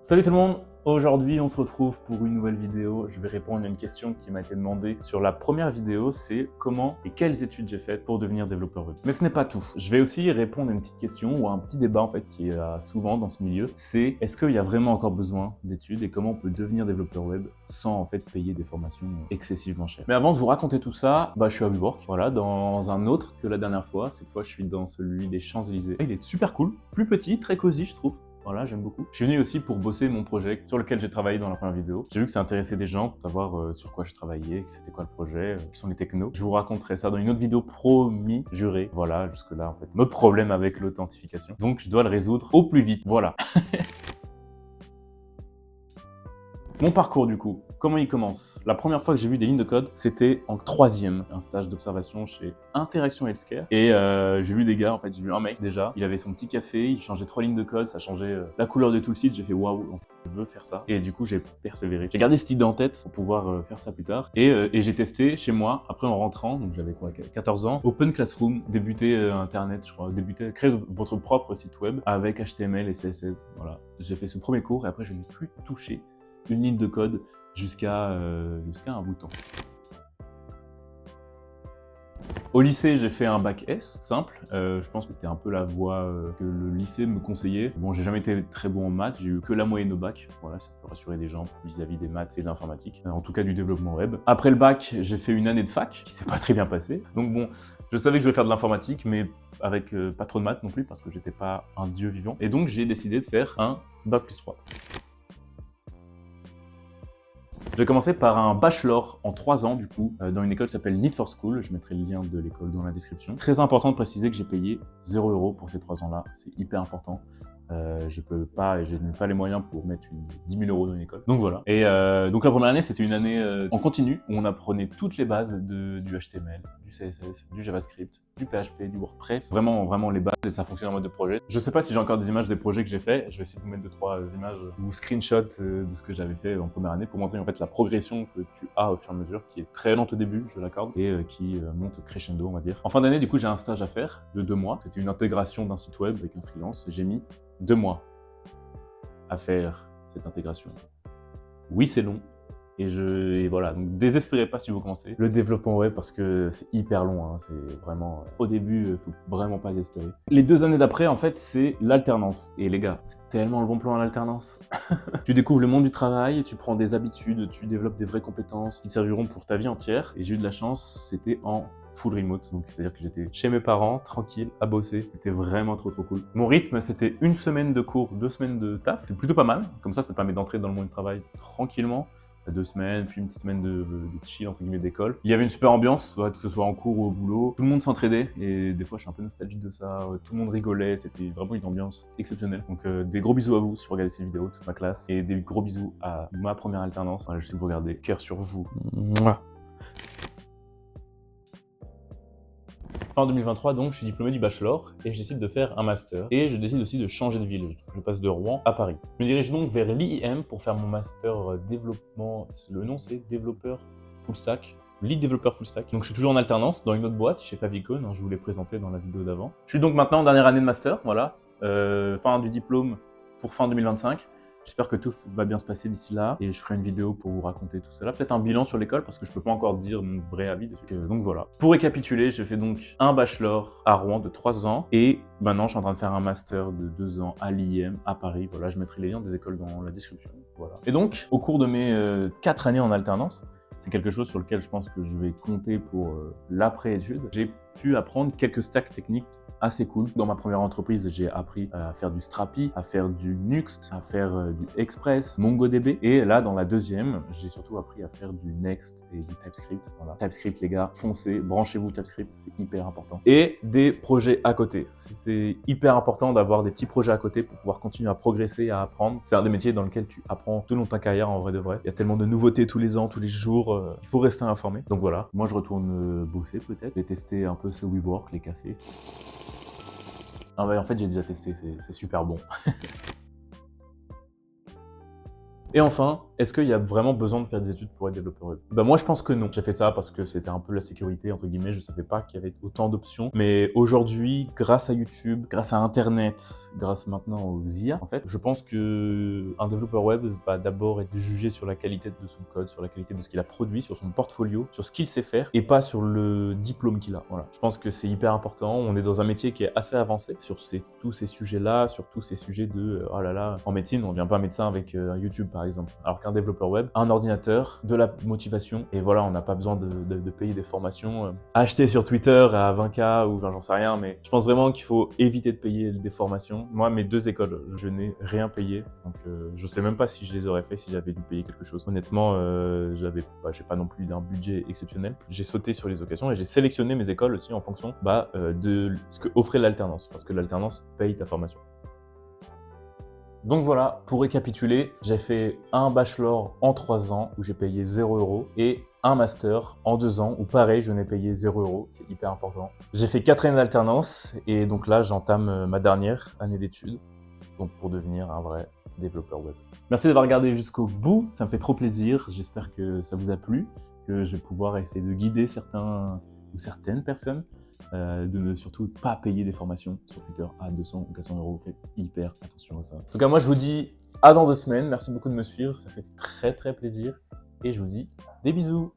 Salut tout le monde! Aujourd'hui, on se retrouve pour une nouvelle vidéo. Je vais répondre à une question qui m'a été demandée sur la première vidéo, c'est comment et quelles études j'ai faites pour devenir développeur web. Mais ce n'est pas tout. Je vais aussi répondre à une petite question ou à un petit débat en fait qui est souvent dans ce milieu. C'est est-ce qu'il y a vraiment encore besoin d'études et comment on peut devenir développeur web sans en fait payer des formations excessivement chères. Mais avant de vous raconter tout ça, je suis à WeWork, voilà, dans un autre que la dernière fois. Cette fois, je suis dans celui des Champs-Élysées. Il est super cool, plus petit, très cosy, je trouve. Voilà, j'aime beaucoup. Je suis venu aussi pour bosser mon projet sur lequel j'ai travaillé dans la première vidéo. J'ai vu que ça intéressait des gens pour savoir sur quoi je travaillais, c'était quoi le projet, quels sont les technos. Je vous raconterai ça dans une autre vidéo, promis, juré. Voilà, jusque-là, en fait, notre problème avec l'authentification. Donc, je dois le résoudre au plus vite. Voilà. Mon parcours du coup, comment il commence? La première fois que j'ai vu des lignes de code, c'était en 3e, un stage d'observation chez Interaction Healthcare. Et j'ai vu des gars, en fait, j'ai vu un mec déjà, il avait son petit café, il changeait 3 lignes de code, ça changeait la couleur de tout le site, j'ai fait waouh, en fait, je veux faire ça. Et du coup, j'ai persévéré. J'ai gardé cette idée en tête pour pouvoir faire ça plus tard. Et j'ai testé chez moi, après en rentrant, donc j'avais quoi, 14 ans, Open Classroom, débuter Internet, je crois, créer votre propre site web avec HTML et CSS. Voilà, j'ai fait ce premier cours et après je n'ai plus touché une ligne de code jusqu'à un bout de temps. Au lycée, j'ai fait un bac S, simple. Je pense que c'était un peu la voie que le lycée me conseillait. Bon, j'ai jamais été très bon en maths, j'ai eu que la moyenne au bac. Voilà, ça peut rassurer des gens vis-à-vis des maths et de l'informatique. En tout cas, du développement web. Après le bac, j'ai fait une année de fac, qui s'est pas très bien passée. Donc bon, je savais que je voulais faire de l'informatique, mais avec pas trop de maths non plus, parce que j'étais pas un dieu vivant. Et donc, j'ai décidé de faire un bac plus 3. J'ai commencé par un bachelor en 3 ans, du coup, dans une école qui s'appelle Need for School. Je mettrai le lien de l'école dans la description. Très important de préciser que j'ai payé 0 € pour ces 3 ans-là. C'est hyper important. Je peux pas, et je n'ai pas les moyens pour mettre 10 000 € dans une école. Donc voilà. Et donc la première année, c'était une année en continu où on apprenait toutes les bases du HTML, du CSS, du JavaScript, du PHP, du WordPress. Vraiment les bases et ça fonctionne en mode de projet. Je sais pas si j'ai encore des images des projets que j'ai fait. Je vais essayer de vous mettre 2-3 images ou screenshots de ce que j'avais fait en première année pour montrer en fait la progression que tu as au fur et à mesure, qui est très lente au début, je l'accorde, et qui monte crescendo, on va dire. En fin d'année, du coup, j'ai un stage à faire de 2 mois. C'était une intégration d'un site web avec un freelance. J'ai mis 2 mois à faire cette intégration. Oui, c'est long. Et voilà, donc désespérez pas si vous commencez le développement web parce que c'est hyper long, hein. C'est vraiment, au début, faut vraiment pas désespérer. Les 2 années d'après, en fait, c'est l'alternance. Et les gars, c'est tellement le bon plan à l'alternance. Tu découvres le monde du travail, tu prends des habitudes, tu développes des vraies compétences qui te serviront pour ta vie entière. Et j'ai eu de la chance, c'était en full remote, donc c'est-à-dire que j'étais chez mes parents, tranquille, à bosser. C'était vraiment trop cool. Mon rythme, c'était 1 semaine de cours, 2 semaines de taf. C'est plutôt pas mal. Comme ça te permet d'entrer dans le monde du travail tranquillement. 2 semaines, puis une petite semaine de chill, entre guillemets, d'école. Il y avait une super ambiance, que ce soit en cours ou au boulot. Tout le monde s'entraidait, et des fois, je suis un peu nostalgique de ça. Tout le monde rigolait, c'était vraiment une ambiance exceptionnelle. Donc, des gros bisous à vous si vous regardez ces vidéos, toute ma classe. Et des gros bisous à ma première alternance. Voilà, je sais que vous regardez, cœur sur vous. Mouah. Fin 2023, donc, je suis diplômé du bachelor et je décide de faire un master. Et je décide aussi de changer de ville. Je passe de Rouen à Paris. Je me dirige donc vers l'IIM pour faire mon master développement. Le nom, c'est développeur full stack. Lead développeur full stack. Donc, je suis toujours en alternance dans une autre boîte chez Favicon. Je vous l'ai présenté dans la vidéo d'avant. Je suis donc maintenant en dernière année de master. Voilà. Fin du diplôme pour fin 2025. J'espère que tout va bien se passer d'ici là et je ferai une vidéo pour vous raconter tout cela. Peut-être un bilan sur l'école parce que je peux pas encore dire mon vrai avis dessus. Donc voilà. Pour récapituler, j'ai fait donc un bachelor à Rouen de 3 ans et maintenant je suis en train de faire un master de 2 ans à l'IM à Paris. Voilà, je mettrai les liens des écoles dans la description. Voilà. Et donc, au cours de mes 4 années en alternance, c'est quelque chose sur lequel je pense que je vais compter pour l'après-études. J'ai pu apprendre quelques stacks techniques assez cool. Dans ma première entreprise, j'ai appris à faire du Strapi, à faire du Nuxt, à faire du Express, MongoDB. Et là, dans la deuxième, j'ai surtout appris à faire du Next et du TypeScript. Voilà. TypeScript, les gars, foncez, branchez-vous TypeScript, c'est hyper important. Et des projets à côté. C'est hyper important d'avoir des petits projets à côté pour pouvoir continuer à progresser, à apprendre. C'est un des métiers dans lequel tu apprends tout au long de ta carrière, en vrai de vrai. Il y a tellement de nouveautés tous les ans, tous les jours. Il faut rester informé. Donc voilà, moi je retourne bosser peut-être. J'ai testé un peu ce WeWork, les cafés. Ah bah en fait j'ai déjà testé, c'est super bon. Et enfin, Est-ce qu'il y a vraiment besoin de faire des études pour être développeur web? Bah moi je pense que non. J'ai fait ça parce que c'était un peu la sécurité entre guillemets, je savais pas qu'il y avait autant d'options. Mais aujourd'hui, grâce à YouTube, grâce à Internet, grâce maintenant aux IA, en fait, je pense que un développeur web va d'abord être jugé sur la qualité de son code, sur la qualité de ce qu'il a produit, sur son portfolio, sur ce qu'il sait faire et pas sur le diplôme qu'il a. Voilà. Je pense que c'est hyper important. On est dans un métier qui est assez avancé sur tous ces sujets-là, sur tous ces sujets de oh là là, en médecine, on ne devient pas médecin avec YouTube par exemple. Alors qu'un développeur web, un ordinateur, de la motivation et voilà, on n'a pas besoin de payer des formations achetées sur Twitter à 20K ou j'en sais rien, mais je pense vraiment qu'il faut éviter de payer des formations. Moi, mes 2 écoles, je n'ai rien payé, donc je sais même pas si je les aurais fait si j'avais dû payer quelque chose. Honnêtement, j'ai pas non plus d'un budget exceptionnel. J'ai sauté sur les occasions et j'ai sélectionné mes écoles aussi en fonction de ce que offrait l'alternance, parce que l'alternance paye ta formation. Donc voilà, pour récapituler, j'ai fait un bachelor en 3 ans où j'ai payé 0 € et un master en 2 ans où pareil, je n'ai payé 0 €, c'est hyper important. J'ai fait 4 années d'alternance et donc là, j'entame ma dernière année d'études, donc pour devenir un vrai développeur web. Merci d'avoir regardé jusqu'au bout, ça me fait trop plaisir, j'espère que ça vous a plu, que je vais pouvoir essayer de guider certains ou certaines personnes de ne surtout pas payer des formations sur Twitter à 200 ou 400 €. Faites hyper attention à ça. En tout cas, moi, je vous dis à dans 2 semaines. Merci beaucoup de me suivre. Ça fait très, très plaisir. Et je vous dis des bisous.